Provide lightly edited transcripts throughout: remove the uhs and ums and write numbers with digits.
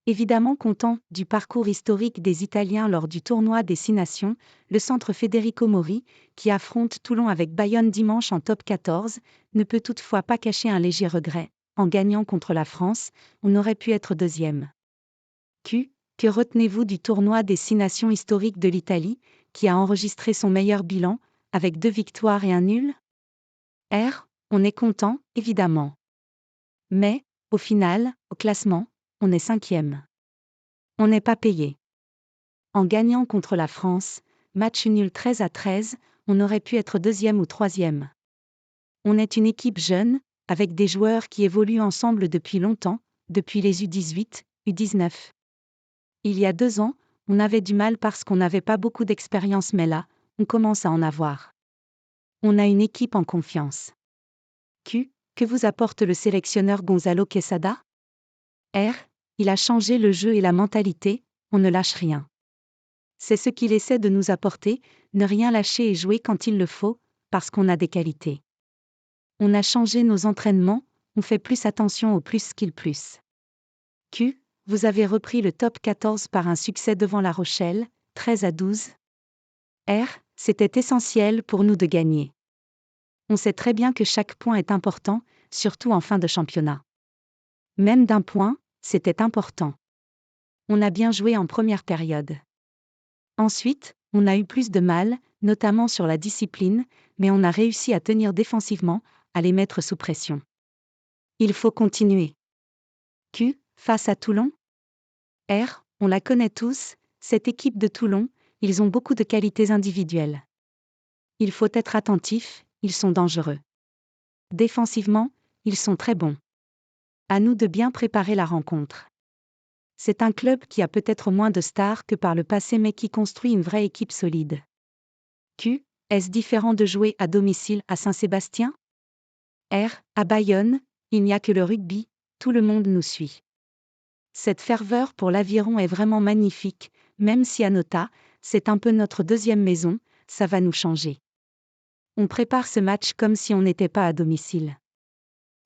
Évidemment content du parcours historique des Italiens lors du tournoi des 6 nations, le centre Federico Mori, qui affronte Toulon avec Bayonne dimanche en top 14, ne peut toutefois pas cacher un léger regret. En gagnant contre la France, on aurait pu être deuxième. Que retenez-vous du tournoi des 6 nations historiques de l'Italie, qui a enregistré son meilleur bilan, avec 2 victoires et un nul? On est content, évidemment. Mais, au final, au classement, on est 5e. On n'est pas payé. En gagnant contre la France, match nul 13-13, on aurait pu être 2e ou 3e. On est une équipe jeune, avec des joueurs qui évoluent ensemble depuis longtemps, depuis les U18, U19. Il y a 2 ans, on avait du mal parce qu'on n'avait pas beaucoup d'expérience, mais là, on commence à en avoir. On a une équipe en confiance. Que vous apporte le sélectionneur Gonzalo Quesada? Il a changé le jeu et la mentalité, on ne lâche rien. C'est ce qu'il essaie de nous apporter, ne rien lâcher et jouer quand il le faut, parce qu'on a des qualités. On a changé nos entraînements, on fait plus attention au plus skill plus. Vous avez repris le top 14 par un succès devant La Rochelle, 13-12. C'était essentiel pour nous de gagner. On sait très bien que chaque point est important, surtout en fin de championnat. Même d'un point, c'était important. On a bien joué en première période. Ensuite, on a eu plus de mal, notamment sur la discipline, mais on a réussi à tenir défensivement, à les mettre sous pression. Il faut continuer. Face à Toulon? On la connaît tous, cette équipe de Toulon, ils ont beaucoup de qualités individuelles. Il faut être attentif, ils sont dangereux. Défensivement, ils sont très bons. À nous de bien préparer la rencontre. C'est un club qui a peut-être moins de stars que par le passé mais qui construit une vraie équipe solide. Est-ce différent de jouer à domicile à Saint-Sébastien? À Bayonne, il n'y a que le rugby, tout le monde nous suit. Cette ferveur pour l'aviron est vraiment magnifique, même si à Nota, c'est un peu notre deuxième maison, ça va nous changer. On prépare ce match comme si on n'était pas à domicile.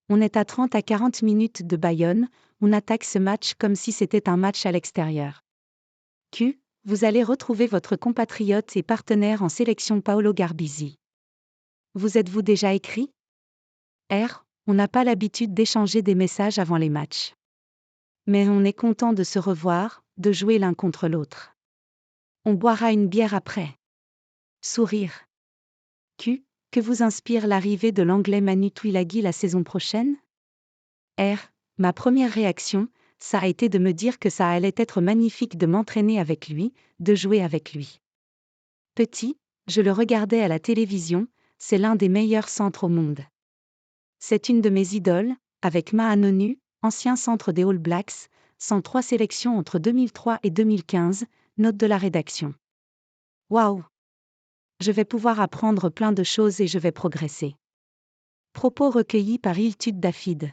On est à 30 à 40 minutes de Bayonne, on attaque ce match comme si c'était un match à l'extérieur. Vous allez retrouver votre compatriote et partenaire en sélection Paolo Garbisi. Vous êtes-vous déjà écrit? On n'a pas l'habitude d'échanger des messages avant les matchs. Mais on est content de se revoir, de jouer l'un contre l'autre. On boira une bière après. Sourire. Que vous inspire l'arrivée de l'anglais Manu Tuilagi la saison prochaine? Ma première réaction, ça a été de me dire que ça allait être magnifique de m'entraîner avec lui, de jouer avec lui. Petit, je le regardais à la télévision, c'est l'un des meilleurs centres au monde. C'est une de mes idoles, avec Mahanonu, ancien centre des All Blacks, 103 sélections entre 2003 et 2015, note de la rédaction. Waouh! Je vais pouvoir apprendre plein de choses et je vais progresser. Propos recueillis par Iltud Dafid.